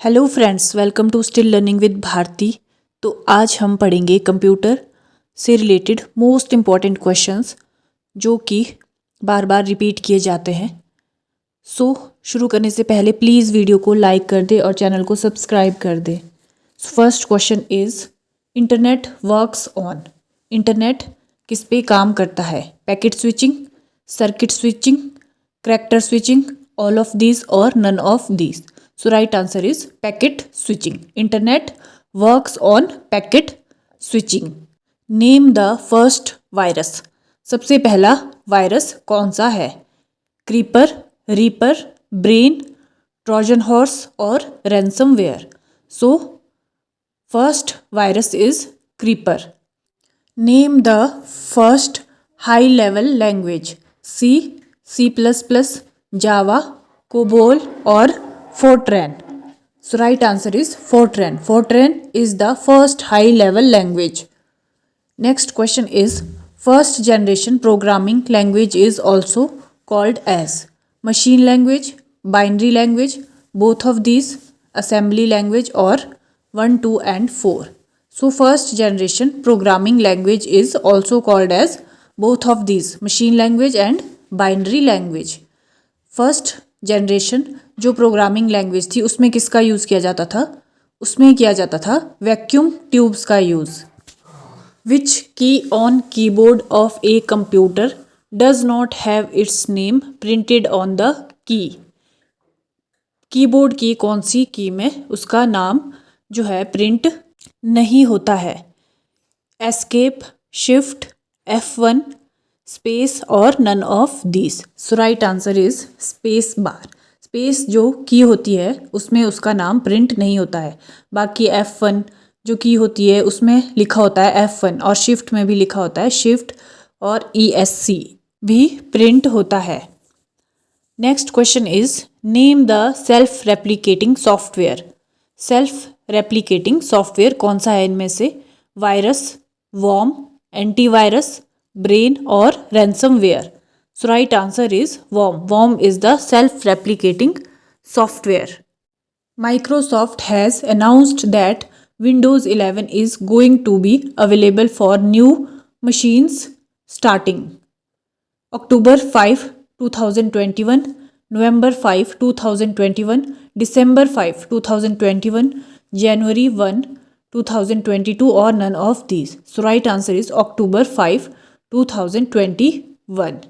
Hello friends, welcome to still learning with Bharti. तो आज हम पढ़ेंगे कंप्यूटर से रिलेटेड मोस्ट इम्पॉर्टेंट क्वेश्चंस जो कि बार बार रिपीट किए जाते हैं। शुरू करने से पहले प्लीज़ वीडियो को लाइक कर दे और चैनल को सब्सक्राइब कर दे। First question is internet works on. Internet किस पे काम करता है? Packet switching, circuit switching, character switching, all of these और none of these. So right answer is packet switching. Internet works on packet switching. Name the first virus. सबसे पहला virus कौन सा है? Creeper, reaper, brain, Trojan horse और ransomware. So first virus is creeper. Name the first high level language. C, C++, Java, COBOL और Fortran. So right answer is Fortran. Fortran is the first high level language. Next question is first generation programming language is also called as machine language, binary language, both of these, assembly language or 1, 2 and 4. So first generation programming language is also called as both of these, machine language and binary language. First generation जो programming language थी उसमें किसका use किया जाता था? उसमें किया जाता था वैक्यूम ट्यूब्स का यूज़। विच की on keyboard of a computer does not have it's name printed on the key. Keyboard की कौन सी की में उसका नाम जो है प्रिंट नहीं होता है? एस्केप, शिफ्ट, F1, स्पेस और none of these. So right answer is space bar. Space जो की होती है उसमें उसका नाम प्रिंट नहीं होता है। बाकी F1 जो की होती है उसमें लिखा होता है F1 और शिफ्ट में भी लिखा होता है शिफ्ट और ESC भी प्रिंट होता है। Next question is name the self replicating software. Self replicating software कौन सा है इनमें से? वायरस, वॉर्म, एंटीवायरस, ब्रेन और ransomware. So right answer is worm. Worm is the self replicating software. Microsoft has announced that Windows 11 is going to be available for new machines starting October 5, 2021, November 5, 2021, December 5, 2021, January 1, 2022 or none of these. So right answer is October 5, 2021.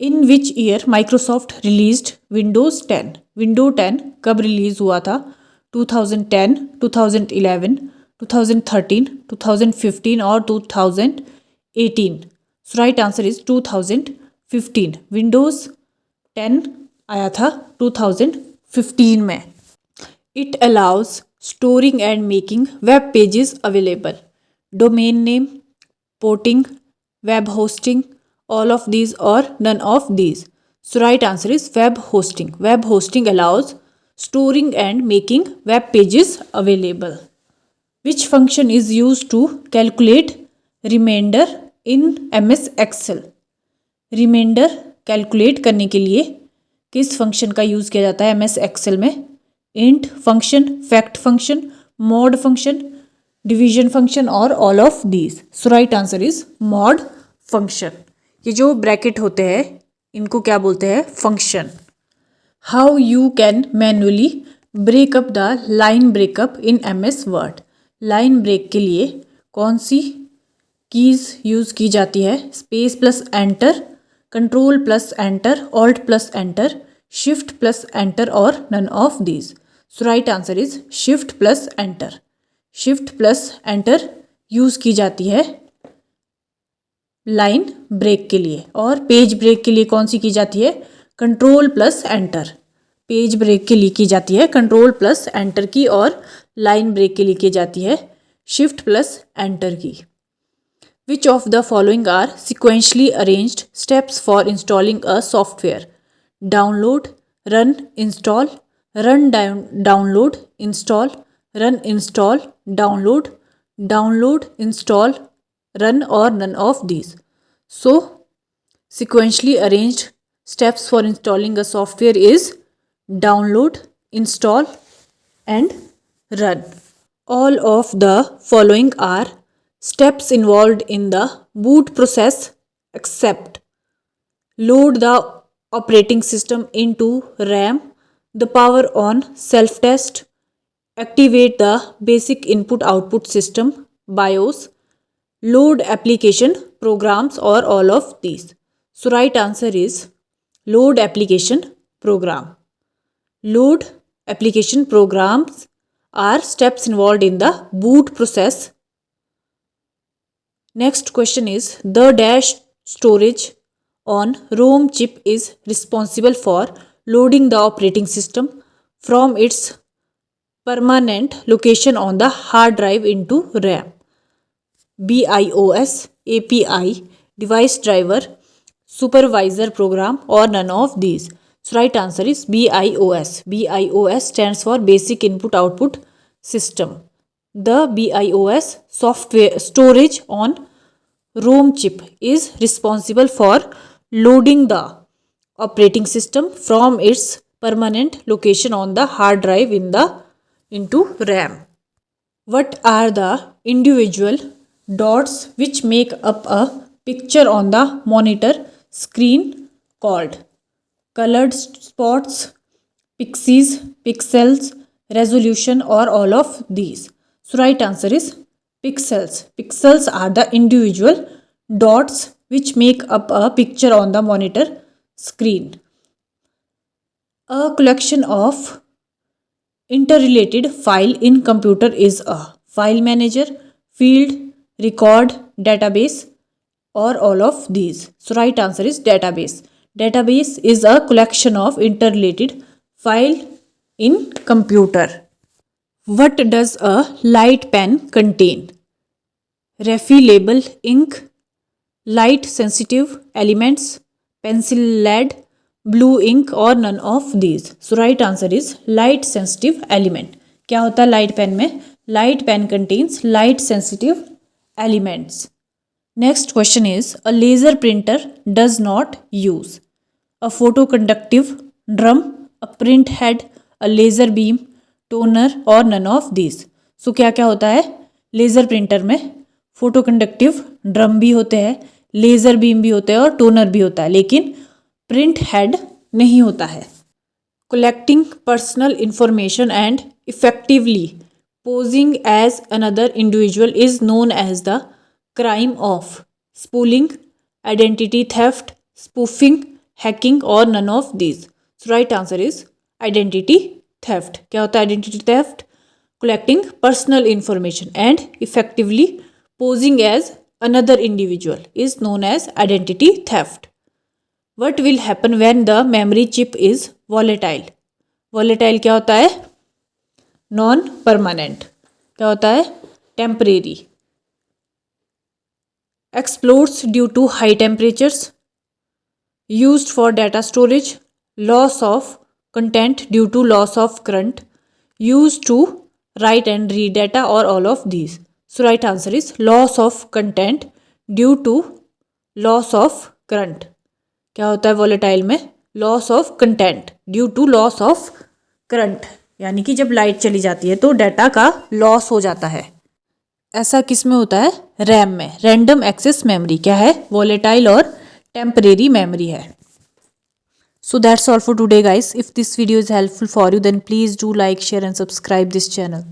In which year Microsoft released Windows 10? Windows 10 कब release हुआ था? 2010, 2011, 2013, 2015 और 2018. So right answer is 2015. Windows 10 आया था 2015 में. It allows storing and making web pages available. Domain name, porting, web hosting, all of these or none of these. So right answer is web hosting. Web hosting allows storing and making web pages available. Which function is used to calculate remainder in MS Excel? Remainder calculate करने के लिए किस function का use किया जाता है MS Excel में? Int function, fact function, mod function, division function और all of these. So right answer is mod function. ये जो ब्रैकेट होते हैं इनको क्या बोलते हैं? Function. How you can manually breakup the line breakup in MS Word. Line break के लिए कौन सी कीज़ यूज़ की जाती है? Space plus enter, control plus enter, alt plus enter, shift plus enter और none of these. So right answer is shift plus enter. Shift plus enter use की जाती है लाइन ब्रेक के लिए। और पेज ब्रेक के लिए कौन सी की जाती है? Control plus enter. Page break के लिए की जाती है कंट्रोल प्लस एंटर की और लाइन ब्रेक के लिए की जाती है शिफ्ट प्लस एंटर की। Which of the following are sequentially arranged steps for installing a software? Download, run, install, run download, install, run install, download, download, install, run or none of these. So sequentially arranged steps for installing a software is download, install, and run. All of the following are steps involved in the boot process except load the operating system into RAM, the power on self-test, activate the basic input output system BIOS, load application programs, or all of these. So right answer is load application program. Load application programs are steps involved in the boot process. Next question is the dash storage on ROM chip is responsible for loading the operating system from its permanent location on the hard drive into RAM. BIOS, API, device driver, supervisor program, or none of these. So right answer is BIOS. BIOS stands for Basic Input Output System. The BIOS software storage on ROM chip is responsible for loading the operating system from its permanent location on the hard drive into RAM. What are the individual dots which make up a picture on the monitor screen called? Colored spots, pixies, pixels, resolution, or all of these. So right answer is pixels. Pixels are the individual dots which make up a picture on the monitor screen. A collection of interrelated file in computer is a file manager, field, record, database, or all of these. So right answer is database. Database is a collection of interrelated file in computer. What does a light pen contain? Refillable ink, light sensitive elements, pencil lead, blue ink, or none of these. So right answer is light sensitive element. क्या होता है light pen में? Light pen contains light sensitive elements. Next question is a laser printer does not use a photoconductive drum, a print head, a laser beam, toner, और none of these. So क्या क्या होता है laser printer में? फोटोकंडक्टिव drum भी होते हैं, laser beam भी होते हैं और टोनर भी होता है, लेकिन प्रिंट हेड नहीं होता है. Collecting personal information and effectively posing as another individual is known as the crime of spooling, identity theft, spoofing, hacking, or none of these. So right answer is identity theft. क्या होता है identity theft? Collecting personal information and effectively posing as another individual is known as identity theft. What will happen when the memory chip is volatile? Volatile क्या होता है? Non permanent. क्या होता है? Temporary. Explodes due to high temperatures, used for data storage, loss of content due to loss of current, used to write and read data, or all of these. So right answer is loss of content due to loss of current. क्या होता है volatile में? Loss of content due to loss of current. यानी कि जब light चली जाती है तो डाटा का लॉस हो जाता है. ऐसा किस में होता है? रैम में, रैंडम एक्सेस मेमोरी. क्या है? वॉलेटाइल और टेम्परेरी मेमोरी है. So that's all for today guys. If this video is helpful for you then please do like, share and subscribe this channel.